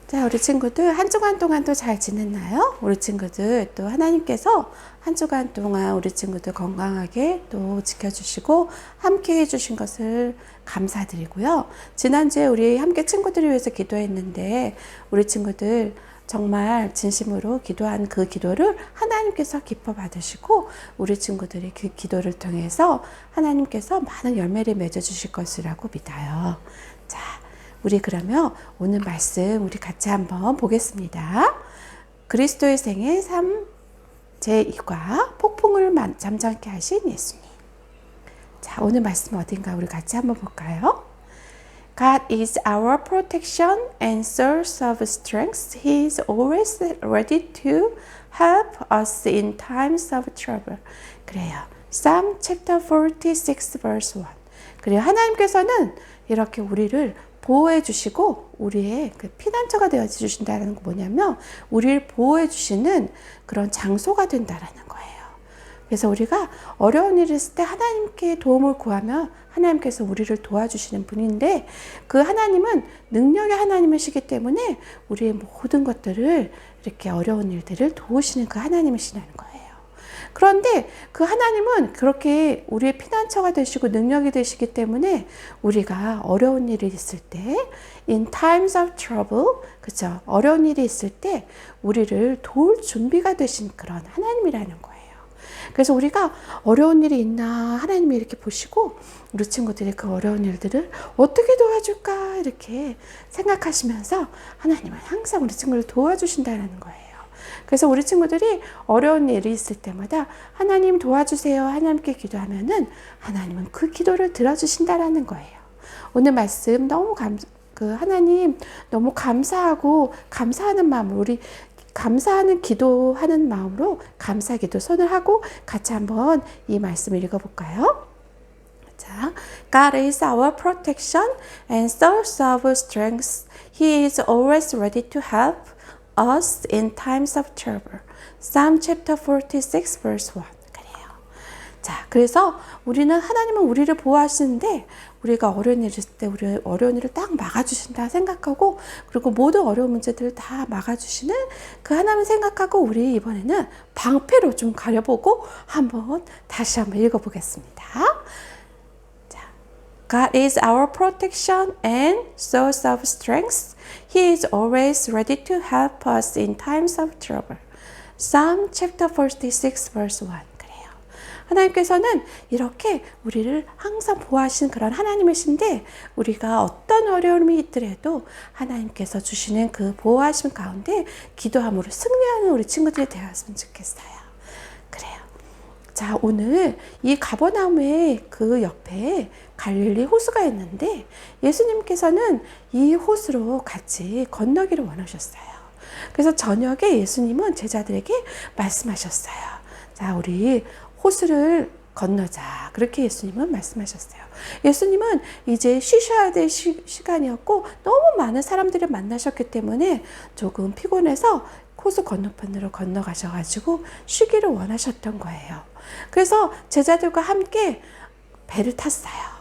자, 우리 친구들 한 주간 동안 또 잘 지냈나요? 우리 친구들 또 하나님께서 한 주간 동안 우리 친구들 건강하게 또 지켜주시고 함께 해주신 것을 감사드리고요. 지난주에 우리 함께 친구들을 위해서 기도했는데 우리 친구들 정말 진심으로 기도한 그 기도를 하나님께서 기뻐 받으시고 우리 친구들이 그 기도를 통해서 하나님께서 많은 열매를 맺어주실 것이라고 믿어요. 자, 우리 그러면 오늘 말씀 우리 같이 한번 보겠습니다. 그리스도의 생애 3 제2과 폭풍을 잠잠케 하신 예수님. 자, 오늘 말씀 어딘가 우리 같이 한번 볼까요? God is our protection and source of strength. He is always ready to help us in times of trouble. 그래요. Psalm chapter 46 verse 1. 그래요. 하나님께서는 이렇게 우리를 보호해 주시고 우리의 그 피난처가 되어 주신다는 거 뭐냐면 우리를 보호해 주시는 그런 장소가 된다라는 거예요. 그래서 우리가 어려운 일이 있을 때 하나님께 도움을 구하면 하나님께서 우리를 도와주시는 분인데 그 하나님은 능력의 하나님이시기 때문에 우리의 모든 것들을 이렇게 어려운 일들을 도우시는 그 하나님이시라는 거예요. 그런데 그 하나님은 그렇게 우리의 피난처가 되시고 능력이 되시기 때문에 우리가 어려운 일이 있을 때 in times of trouble, 그죠? 어려운 일이 있을 때 우리를 도울 준비가 되신 그런 하나님이라는 거예요. 그래서 우리가 어려운 일이 있나 하나님이 이렇게 보시고 우리 친구들이 그 어려운 일들을 어떻게 도와줄까 이렇게 생각하시면서 하나님은 항상 우리 친구를 도와주신다는 거예요. 그래서 우리 친구들이 어려운 일이 있을 때마다 하나님 도와주세요. 하나님께 기도하면은 하나님은 그 기도를 들어주신다라는 거예요. 오늘 말씀 너무 하나님 너무 감사하고 감사하는 마음으로 우리 감사하는 기도하는 마음으로 감사 기도 손을 하고 같이 한번 이 말씀을 읽어볼까요? 자, God is our protection and source of strength. He is always ready to help us in times of trouble. Psalm chapter 46 verse 1. 그래요. 자, 그래서 하나님은 우리를 보호하시는데 우리가 어려운 일 있을 때 우리 어려운 일을 딱 막아주신다 생각하고 그리고 모든 어려운 문제들을 다 막아주시는 그 하나님 생각하고 우리 이번에는 방패로 좀 가려보고 다시 한번 읽어보겠습니다. God is our protection and source of strength. He is always ready to help us in times of trouble. Psalm chapter 46 verse 1. 그래요. 하나님께서는 이렇게 우리를 항상 보호하시는 그런 하나님이신데 우리가 어떤 어려움이 있더라도 하나님께서 주시는 그 보호하심 가운데 기도함으로 승리하는 우리 친구들이 되었으면 좋겠어요. 그래요. 자, 오늘 이 가버나움의 그 옆에 갈릴리 호수가 있는데 예수님께서는 이 호수로 같이 건너기를 원하셨어요. 그래서 저녁에 예수님은 제자들에게 말씀하셨어요. 자, 우리 호수를 건너자. 그렇게 예수님은 말씀하셨어요. 예수님은 이제 쉬셔야 될 시간이었고 너무 많은 사람들을 만나셨기 때문에 조금 피곤해서 호수 건너편으로 건너가셔가지고 쉬기를 원하셨던 거예요. 그래서 제자들과 함께 배를 탔어요.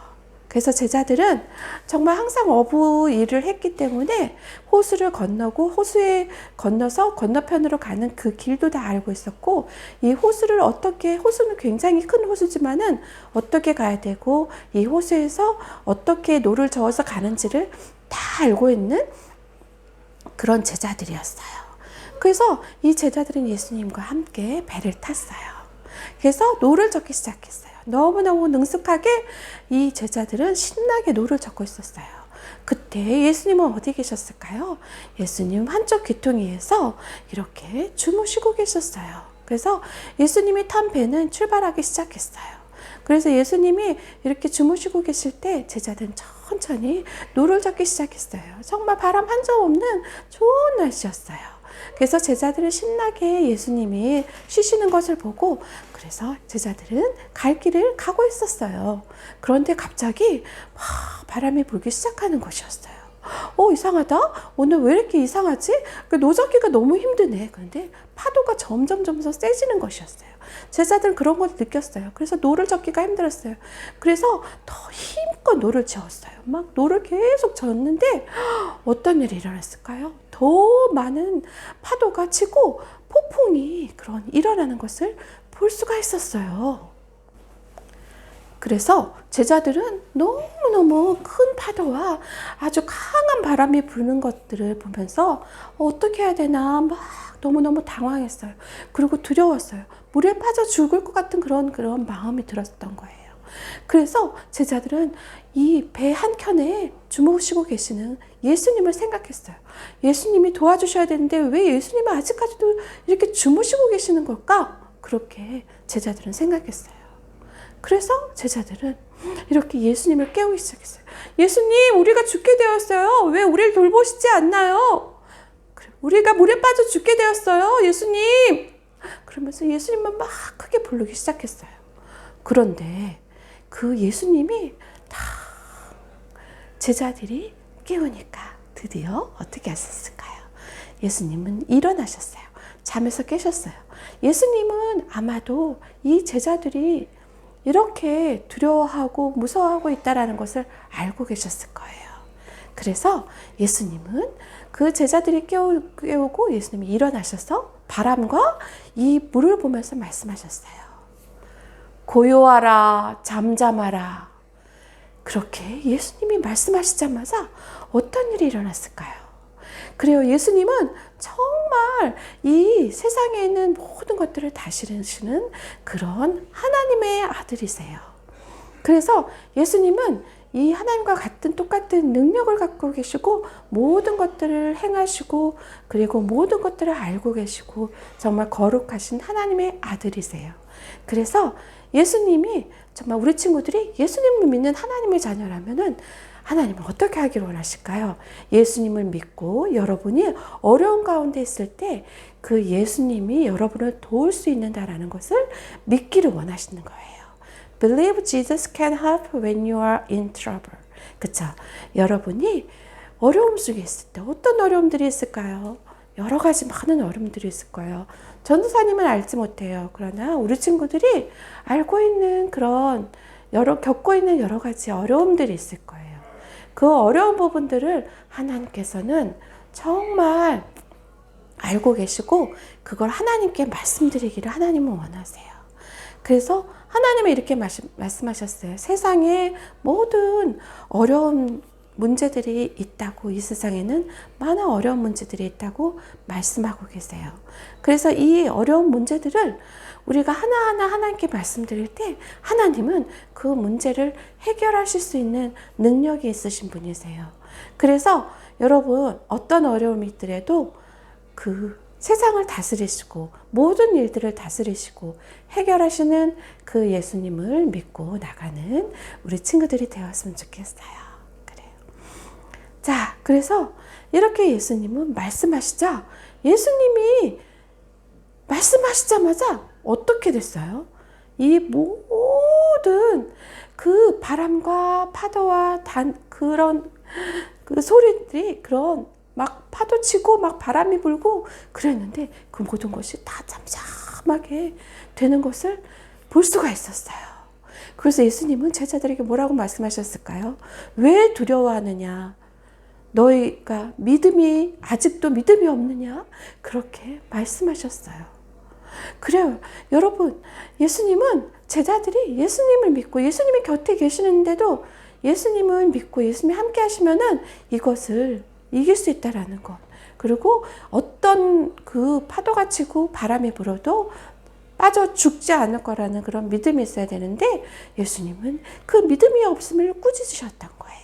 그래서 제자들은 정말 항상 어부 일을 했기 때문에 호수를 건너고 호수에 건너서 건너편으로 가는 그 길도 다 알고 있었고 이 호수는 굉장히 큰 호수지만은 어떻게 가야 되고 이 호수에서 어떻게 노를 저어서 가는지를 다 알고 있는 그런 제자들이었어요. 그래서 이 제자들은 예수님과 함께 배를 탔어요. 그래서 노를 젓기 시작했어요. 너무너무 능숙하게 이 제자들은 신나게 노를 젓고 있었어요. 그때 예수님은 어디 계셨을까요? 예수님 한쪽 귀퉁이에서 이렇게 주무시고 계셨어요. 그래서 예수님이 탄 배는 출발하기 시작했어요. 그래서 예수님이 이렇게 주무시고 계실 때 제자들은 천천히 노를 젓기 시작했어요. 정말 바람 한 점 없는 좋은 날씨였어요. 그래서 제자들은 신나게 예수님이 쉬시는 것을 보고 그래서 제자들은 갈 길을 가고 있었어요. 그런데 갑자기 막 바람이 불기 시작하는 것이었어요. 이상하다. 오늘 왜 이렇게 이상하지? 노젓기가 너무 힘드네. 그런데 파도가 점점 세지는 것이었어요. 제자들은 그런 걸 느꼈어요. 그래서 노를 젓기가 힘들었어요. 그래서 더 힘껏 노를 저었어요. 막 노를 계속 저었는데 어떤 일이 일어났을까요? 더 많은 파도가 치고 폭풍이 일어나는 것을 볼 수가 있었어요. 그래서 제자들은 너무너무 큰 파도와 아주 강한 바람이 부는 것들을 보면서 어떻게 해야 되나 막 너무너무 당황했어요. 그리고 두려웠어요. 물에 빠져 죽을 것 같은 그런 마음이 들었던 거예요. 그래서 제자들은 이 배 한켠에 주무시고 계시는 예수님을 생각했어요. 예수님이 도와주셔야 되는데 왜 예수님은 아직까지도 이렇게 주무시고 계시는 걸까? 그렇게 제자들은 생각했어요. 그래서 제자들은 이렇게 예수님을 깨우기 시작했어요. 예수님, 우리가 죽게 되었어요. 왜 우리를 돌보시지 않나요? 우리가 물에 빠져 죽게 되었어요. 예수님! 그러면서 예수님만 막 크게 부르기 시작했어요. 그런데 그 예수님이 다 제자들이 깨우니까 드디어 어떻게 하셨을까요? 예수님은 일어나셨어요. 잠에서 깨셨어요. 예수님은 아마도 이 제자들이 이렇게 두려워하고 무서워하고 있다는 것을 알고 계셨을 거예요. 그래서 예수님은 그 제자들이 깨우고 예수님이 일어나셔서 바람과 이 물을 보면서 말씀하셨어요. 고요하라, 잠잠하라. 그렇게 예수님이 말씀하시자마자 어떤 일이 일어났을까요? 그래요. 예수님은 정말 이 세상에 있는 모든 것들을 다스리시는 그런 하나님의 아들이세요. 그래서 예수님은 이 하나님과 똑같은 능력을 갖고 계시고 모든 것들을 행하시고 그리고 모든 것들을 알고 계시고 정말 거룩하신 하나님의 아들이세요. 그래서 예수님이 정말 우리 친구들이 예수님을 믿는 하나님의 자녀라면은 하나님은 어떻게 하기를 원하실까요? 예수님을 믿고 여러분이 어려운 가운데 있을 때 그 예수님이 여러분을 도울 수 있는다라는 것을 믿기를 원하시는 거예요. Believe Jesus can help when you are in trouble. 그쵸? 여러분이 어려움 속에 있을 때 어떤 어려움들이 있을까요? 여러 가지 많은 어려움들이 있을 거예요. 전도사님은 알지 못해요. 그러나 우리 친구들이 알고 있는 겪고 있는 여러 가지 어려움들이 있을 거예요. 그 어려운 부분들을 하나님께서는 정말 알고 계시고 그걸 하나님께 말씀드리기를 하나님은 원하세요. 그래서 하나님은 이렇게 말씀하셨어요. 세상에 모든 어려운 문제들이 있다고, 이 세상에는 많은 어려운 문제들이 있다고 말씀하고 계세요. 그래서 이 어려운 문제들을 우리가 하나하나 하나님께 말씀드릴 때 하나님은 그 문제를 해결하실 수 있는 능력이 있으신 분이세요. 그래서 여러분 어떤 어려움이 있더라도 그 세상을 다스리시고 모든 일들을 다스리시고 해결하시는 그 예수님을 믿고 나가는 우리 친구들이 되었으면 좋겠어요. 그래요. 자, 그래서 이렇게 예수님은 말씀하시자 예수님이 말씀하시자마자 어떻게 됐어요? 이 모든 그 바람과 파도와 그런 그 소리들이 막 파도 치고 막 바람이 불고 그랬는데 그 모든 것이 다 잠잠하게 되는 것을 볼 수가 있었어요. 그래서 예수님은 제자들에게 뭐라고 말씀하셨을까요? 왜 두려워하느냐? 너희가 아직도 믿음이 없느냐? 그렇게 말씀하셨어요. 그래요. 여러분, 예수님은 제자들이 예수님을 믿고 예수님이 곁에 계시는데도 예수님을 믿고 예수님이 함께 하시면은 이것을 이길 수 있다라는 것. 그리고 어떤 그 파도가 치고 바람이 불어도 빠져 죽지 않을 거라는 그런 믿음이 있어야 되는데 예수님은 그 믿음이 없음을 꾸짖으셨던 거예요.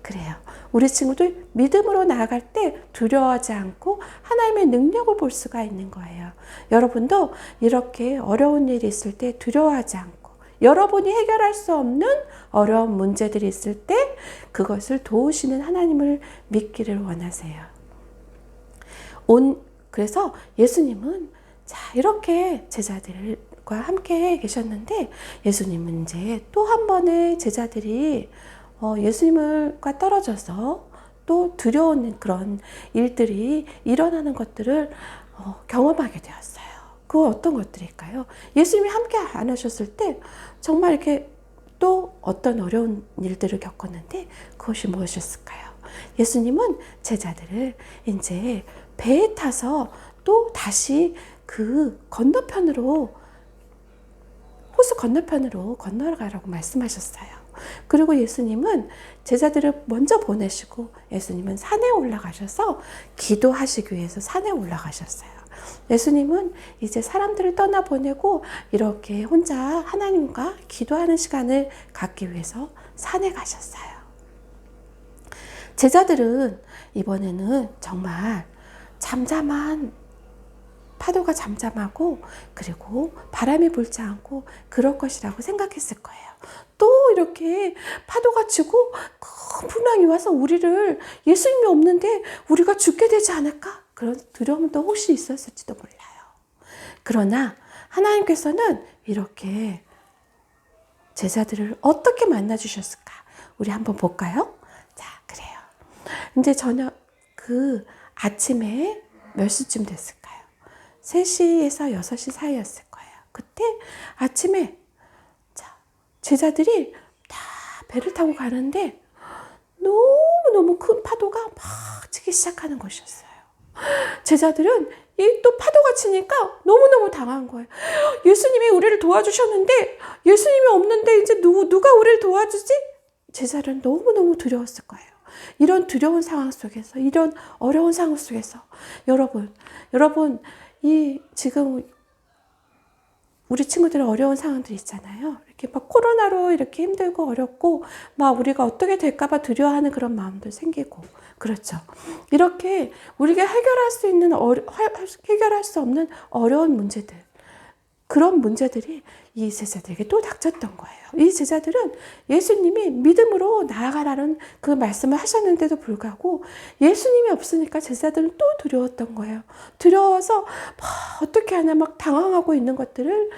그래요. 우리 친구들 믿음으로 나아갈 때 두려워하지 않고 하나님의 능력을 볼 수가 있는 거예요. 여러분도 이렇게 어려운 일이 있을 때 두려워하지 않고 여러분이 해결할 수 없는 어려운 문제들이 있을 때 그것을 도우시는 하나님을 믿기를 원하세요. 그래서 예수님은 이렇게 제자들과 함께 계셨는데 예수님은 이제 또 한 번의 제자들이 예수님과 떨어져서 또 두려운 그런 일들이 일어나는 것들을 경험하게 되었어요. 그 어떤 것들일까요? 예수님이 함께 안 하셨을 때 정말 이렇게 또 어떤 어려운 일들을 겪었는데 그것이 무엇이었을까요? 예수님은 제자들을 이제 배에 타서 또 다시 그 건너편으로, 호수 건너편으로 건너가라고 말씀하셨어요. 그리고 예수님은 제자들을 먼저 보내시고 예수님은 산에 올라가셔서 기도하시기 위해서 산에 올라가셨어요. 예수님은 이제 사람들을 떠나보내고 이렇게 혼자 하나님과 기도하는 시간을 갖기 위해서 산에 가셨어요. 제자들은 이번에는 정말 파도가 잠잠하고 그리고 바람이 불지 않고 그럴 것이라고 생각했을 거예요. 또 이렇게 파도가 치고 큰 풍랑이 와서 예수님이 없는데 우리가 죽게 되지 않을까? 그런 두려움도 혹시 있었을지도 몰라요. 그러나 하나님께서는 이렇게 제자들을 어떻게 만나주셨을까? 우리 한번 볼까요? 자, 그래요. 이제 아침에 몇 시쯤 됐을까요? 3시에서 6시 사이였을 거예요. 그때 아침에 제자들이 다 배를 타고 가는데 너무너무 큰 파도가 막 치기 시작하는 것이었어요. 제자들은 또 파도가 치니까 너무너무 당한 거예요. 예수님이 우리를 도와주셨는데 예수님이 없는데 이제 누가 우리를 도와주지? 제자들은 너무너무 두려웠을 거예요. 이런 두려운 상황 속에서, 이런 어려운 상황 속에서 여러분 지금 우리 친구들은 어려운 상황들이 있잖아요. 이렇게 막 코로나로 이렇게 힘들고 어렵고 막 우리가 어떻게 될까봐 두려워하는 그런 마음도 생기고 그렇죠. 이렇게 우리가 해결할 수 없는 어려운 문제들, 그런 문제들이 이 제자들에게 또 닥쳤던 거예요. 이 제자들은 예수님이 믿음으로 나아가라는 그 말씀을 하셨는데도 불구하고 예수님이 없으니까 제자들은 또 두려웠던 거예요. 두려워서 어떻게 하나 막 당황하고 있는 것들을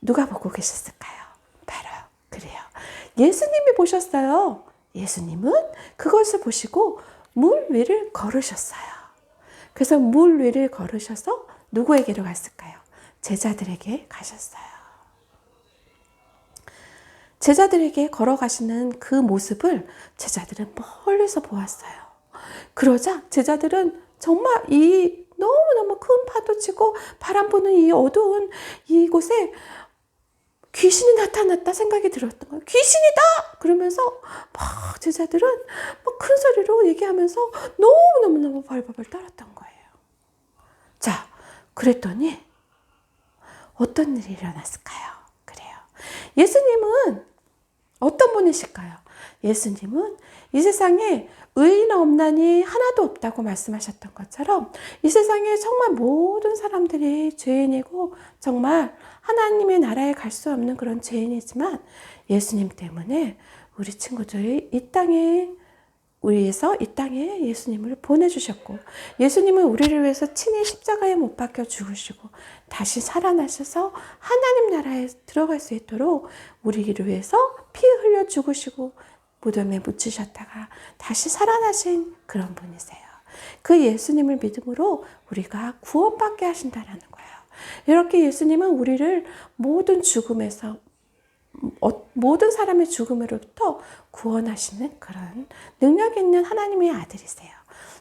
누가 보고 계셨을까요? 바로 그래요. 예수님이 보셨어요. 예수님은 그것을 보시고 물 위를 걸으셨어요. 그래서 물 위를 걸으셔서 누구에게로 갔을까요? 제자들에게 가셨어요. 제자들에게 걸어가시는 그 모습을 제자들은 멀리서 보았어요. 그러자 제자들은 정말 이 너무너무 큰 파도 치고 바람 부는 이 어두운 이곳에 귀신이 나타났다 생각이 들었던 거예요. 귀신이다! 그러면서 막 제자들은 막 큰 소리로 얘기하면서 너무너무 벌벌 떨었던 거예요. 자, 그랬더니 어떤 일이 일어났을까요? 그래요. 예수님은 어떤 분이실까요? 예수님은 이 세상에 의인 없나니 하나도 없다고 말씀하셨던 것처럼 이 세상에 정말 모든 사람들이 죄인이고 정말 하나님의 나라에 갈 수 없는 그런 죄인이지만 예수님 때문에 우리 친구들이 이 땅에 예수님을 보내주셨고 예수님은 우리를 위해서 친히 십자가에 못 박혀 죽으시고 다시 살아나셔서 하나님 나라에 들어갈 수 있도록 우리를 위해서 피 흘려 죽으시고 무덤에 묻히셨다가 다시 살아나신 그런 분이세요. 그 예수님을 믿음으로 우리가 구원받게 하신다라는 거예요. 이렇게 예수님은 우리를 모든 죽음에서 모든 사람의 죽음으로부터 구원하시는 그런 능력 있는 하나님의 아들이세요.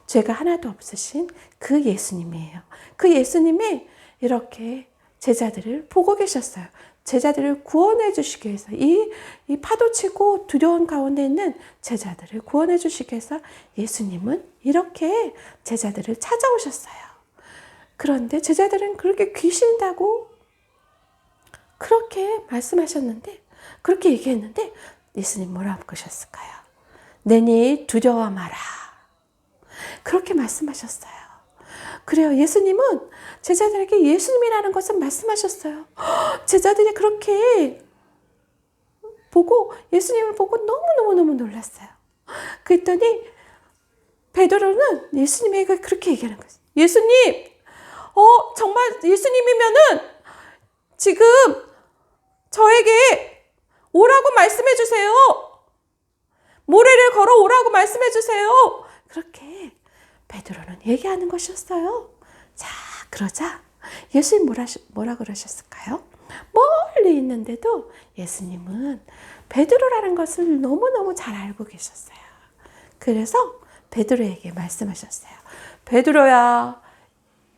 죄가 하나도 없으신 그 예수님이에요. 그 예수님이 이렇게 제자들을 보고 계셨어요. 제자들을 구원해 주시기 위해서 이 파도치고 두려운 가운데 있는 제자들을 구원해 주시기 위해서 예수님은 이렇게 제자들을 찾아오셨어요. 그런데 제자들은 그렇게 귀신이라고 그렇게 말씀하셨는데 그렇게 얘기했는데 예수님 뭐라고 하셨을까요? 내니 두려워 마라. 그렇게 말씀하셨어요. 그래요. 예수님은 제자들에게 예수님이라는 것을 말씀하셨어요. 제자들이 그렇게 보고 예수님을 보고 너무너무 놀랐어요. 그랬더니 베드로는 예수님에게 그렇게 얘기하는 거예요. 예수님, 정말 예수님이면은 지금 저에게 오라고 말씀해 주세요. 모래를 걸어 오라고 말씀해 주세요. 그렇게 베드로는 얘기하는 것이었어요. 자, 그러자 예수님 뭐라 그러셨을까요? 멀리 있는데도 예수님은 베드로라는 것을 너무너무 잘 알고 계셨어요. 그래서 베드로에게 말씀하셨어요. 베드로야,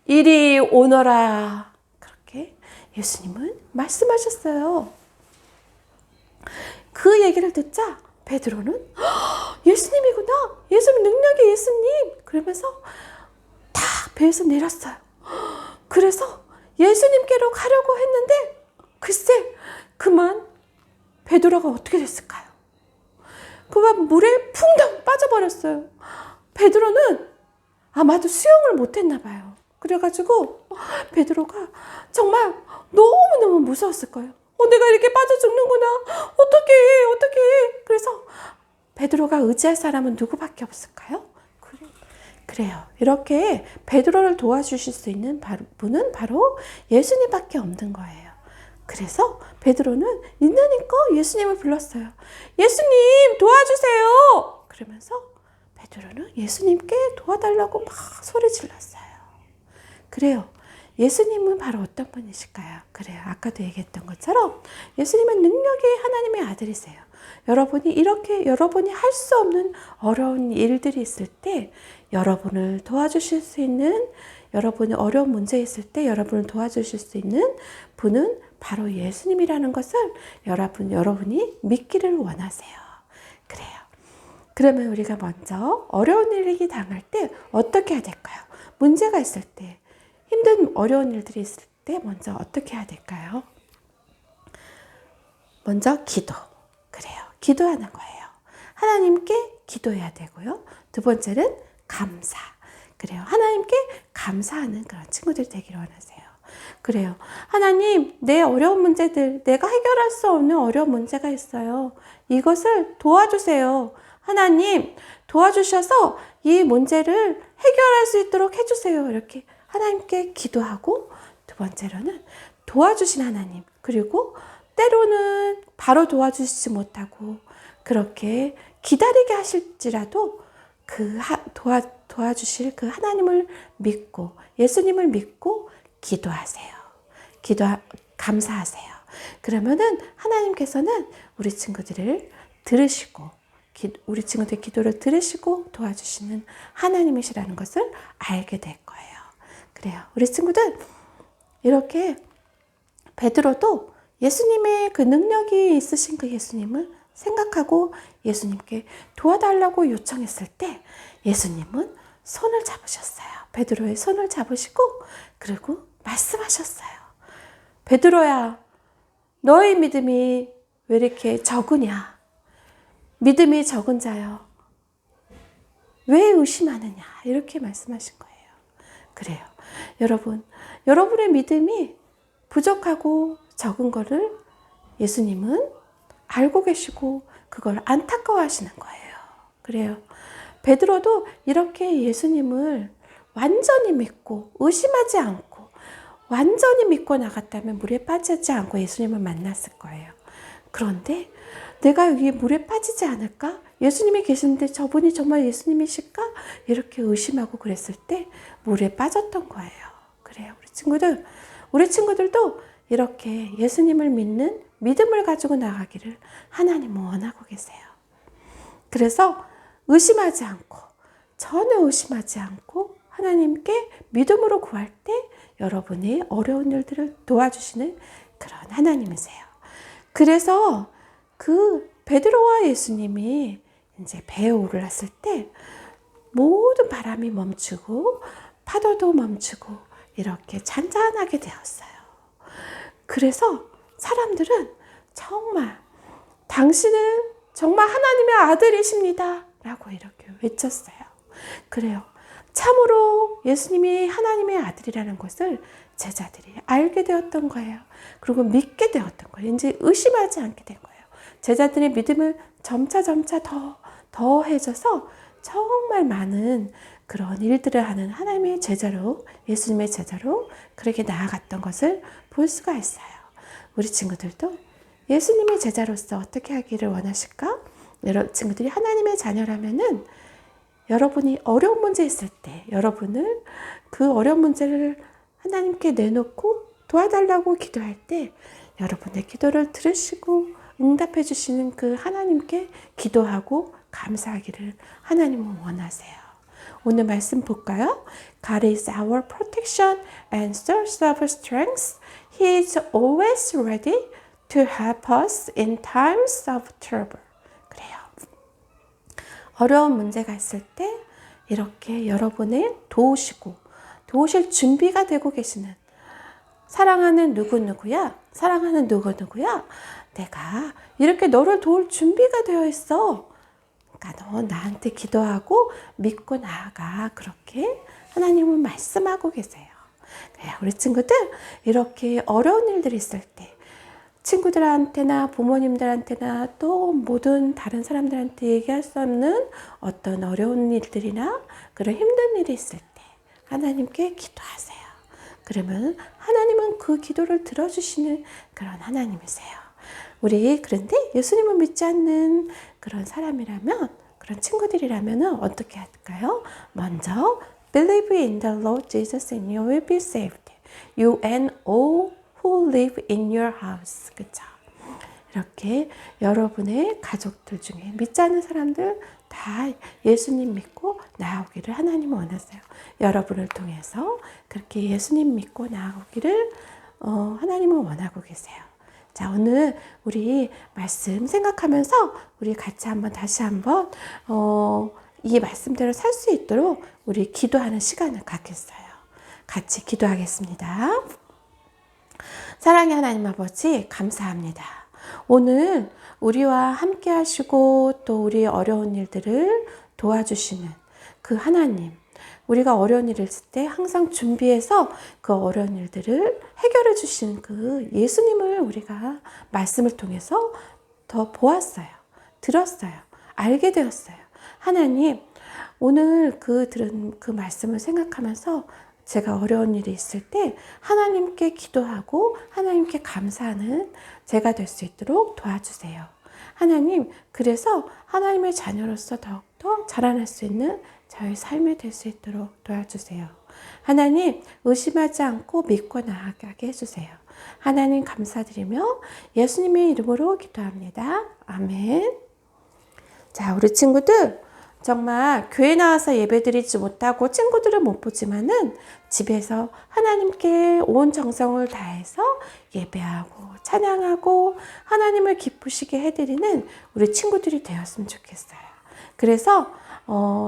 이리 오너라. 그렇게 예수님은 말씀하셨어요. 그 얘기를 듣자 베드로는 예수님이구나. 예수님, 능력의 예수님. 그러면서 다 배에서 내렸어요. 그래서 예수님께로 가려고 했는데 글쎄 그만 베드로가 어떻게 됐을까요? 그만 물에 풍덩 빠져버렸어요. 베드로는 아마도 수영을 못했나 봐요. 그래가지고 베드로가 정말 너무너무 무서웠을 거예요. 내가 이렇게 빠져 죽는구나. 어떡해. 그래서 베드로가 의지할 사람은 누구밖에 없을까요? 그래요. 이렇게 베드로를 도와주실 수 있는 분은 바로 예수님밖에 없는 거예요. 그래서 베드로는 있는 힘껏 예수님을 불렀어요. 예수님 도와주세요. 그러면서 베드로는 예수님께 도와달라고 막 소리 질렀어요. 그래요. 예수님은 바로 어떤 분이실까요? 그래요. 아까도 얘기했던 것처럼 예수님은 능력의 하나님의 아들이세요. 여러분이 할 수 없는 어려운 일들이 있을 때 여러분을 도와주실 수 있는, 여러분이 어려운 문제 있을 때 여러분을 도와주실 수 있는 분은 바로 예수님이라는 것을 여러분이 믿기를 원하세요. 그래요. 그러면 우리가 먼저 어려운 일이 당할 때 어떻게 해야 될까요? 문제가 있을 때, 힘든 어려운 일들이 있을 때 먼저 어떻게 해야 될까요? 먼저 기도. 그래요. 기도하는 거예요. 하나님께 기도해야 되고요. 두 번째는 감사. 그래요. 하나님께 감사하는 그런 친구들이 되기를 원하세요. 그래요. 하나님, 내 어려운 문제들, 내가 해결할 수 없는 어려운 문제가 있어요. 이것을 도와주세요. 하나님, 도와주셔서 이 문제를 해결할 수 있도록 해주세요. 이렇게 하나님께 기도하고, 두 번째로는 도와주신 하나님, 그리고 때로는 바로 도와주시지 못하고 그렇게 기다리게 하실지라도 도와주실 그 하나님을 믿고 예수님을 믿고 기도하세요. 감사하세요. 그러면은 하나님께서는 우리 친구들을 들으시고 우리 친구들의 기도를 들으시고 도와주시는 하나님이시라는 것을 알게 될 거예요. 그래요. 우리 친구들 이렇게 베드로도 예수님의 그 능력이 있으신 그 예수님을 생각하고 예수님께 도와달라고 요청했을 때 예수님은 손을 잡으셨어요. 베드로의 손을 잡으시고 그리고 말씀하셨어요. 베드로야, 너의 믿음이 왜 이렇게 적으냐? 믿음이 적은 자여, 왜 의심하느냐? 이렇게 말씀하신 거예요. 그래요. 여러분의 믿음이 부족하고 적은 거를 예수님은 알고 계시고 그걸 안타까워하시는 거예요. 그래요. 베드로도 이렇게 예수님을 완전히 믿고 의심하지 않고 완전히 믿고 나갔다면 물에 빠지지 않고 예수님을 만났을 거예요. 그런데 내가 여기 물에 빠지지 않을까? 예수님이 계시는데 저분이 정말 예수님이실까? 이렇게 의심하고 그랬을 때 물에 빠졌던 거예요. 그래요. 우리 친구들도 이렇게 예수님을 믿는 믿음을 가지고 나가기를 하나님은 원하고 계세요. 그래서 의심하지 않고 전혀 의심하지 않고 하나님께 믿음으로 구할 때 여러분이 어려운 일들을 도와주시는 그런 하나님이세요. 그래서 그 베드로와 예수님이 이제 배에 오르렀을 때 모든 바람이 멈추고 파도도 멈추고 이렇게 잔잔하게 되었어요. 그래서 사람들은 정말 당신은 정말 하나님의 아들이십니다 라고 이렇게 외쳤어요. 그래요. 참으로 예수님이 하나님의 아들이라는 것을 제자들이 알게 되었던 거예요. 그리고 믿게 되었던 거예요. 이제 의심하지 않게 된 거예요. 제자들의 믿음을 점차 더해져서 정말 많은 그런 일들을 하는 하나님의 제자로, 예수님의 제자로 그렇게 나아갔던 것을 볼 수가 있어요. 우리 친구들도 예수님의 제자로서 어떻게 하기를 원하실까? 여러분 친구들이 하나님의 자녀라면은 여러분이 어려운 문제 있을 때 여러분을 그 어려운 문제를 하나님께 내놓고 도와달라고 기도할 때 여러분의 기도를 들으시고 응답해 주시는 그 하나님께 기도하고 감사하기를 하나님은 원하세요. 오늘 말씀 볼까요? God is our protection and source of strength. He is always ready to help us in times of trouble. 그래요. 어려운 문제가 있을 때 이렇게 여러분을 도우실 준비가 되고 계시는 사랑하는 누구누구야? 사랑하는 누구누구야? 내가 이렇게 너를 도울 준비가 되어 있어. 그러니까 너 나한테 기도하고 믿고 나아가. 그렇게 하나님은 말씀하고 계세요. 우리 친구들 이렇게 어려운 일들이 있을 때 친구들한테나 부모님들한테나 또 모든 다른 사람들한테 얘기할 수 없는 어떤 어려운 일들이나 그런 힘든 일이 있을 때 하나님께 기도하세요. 그러면 하나님은 그 기도를 들어주시는 그런 하나님이세요. 우리 그런데 예수님을 믿지 않는 그런 사람이라면 그런 친구들이라면 어떻게 할까요? 먼저 Believe in the Lord Jesus and you will be saved. You and all who live in your house. 그쵸? 이렇게 여러분의 가족들 중에 믿지 않는 사람들 다 예수님 믿고 나오기를 하나님은 원하세요. 여러분을 통해서 그렇게 예수님 믿고 나오기를 하나님은 원하고 계세요. 자, 오늘 우리 말씀 생각하면서 우리 같이 다시 한번 이 말씀대로 살 수 있도록 우리 기도하는 시간을 갖겠어요. 같이 기도하겠습니다. 사랑의 하나님 아버지 감사합니다. 오늘 우리와 함께 하시고 또 우리 어려운 일들을 도와주시는 그 하나님, 우리가 어려운 일을 있을 때 항상 준비해서 그 어려운 일들을 해결해 주시는 그 예수님을 우리가 말씀을 통해서 더 보았어요. 들었어요. 알게 되었어요. 하나님, 오늘 들은 그 말씀을 생각하면서 제가 어려운 일이 있을 때 하나님께 기도하고 하나님께 감사하는 제가 될 수 있도록 도와주세요. 하나님, 그래서 하나님의 자녀로서 더욱더 자라날 수 있는 저의 삶이 될 수 있도록 도와주세요. 하나님, 의심하지 않고 믿고 나아가게 해주세요. 하나님 감사드리며 예수님의 이름으로 기도합니다. 아멘. 자, 우리 친구들 정말 교회 나와서 예배드리지 못하고 친구들을 못 보지만은 집에서 하나님께 온 정성을 다해서 예배하고 찬양하고 하나님을 기쁘시게 해드리는 우리 친구들이 되었으면 좋겠어요. 그래서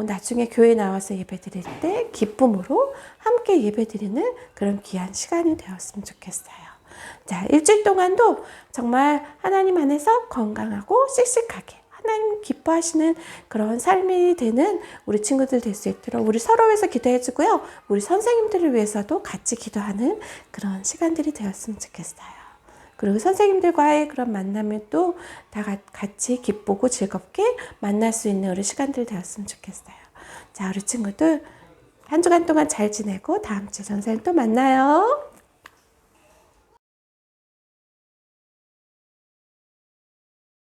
나중에 교회 나와서 예배드릴 때 기쁨으로 함께 예배드리는 그런 귀한 시간이 되었으면 좋겠어요. 자, 일주일 동안도 정말 하나님 안에서 건강하고 씩씩하게 하나님 기뻐하시는 그런 삶이 되는 우리 친구들 될 수 있도록 우리 서로 위해서 기도해 주고요. 우리 선생님들을 위해서도 같이 기도하는 그런 시간들이 되었으면 좋겠어요. 그리고 선생님들과의 그런 만남을 또 다 같이 기쁘고 즐겁게 만날 수 있는 우리 시간들 되었으면 좋겠어요. 자, 우리 친구들 한 주간 동안 잘 지내고 다음 주에 선생님 또 만나요.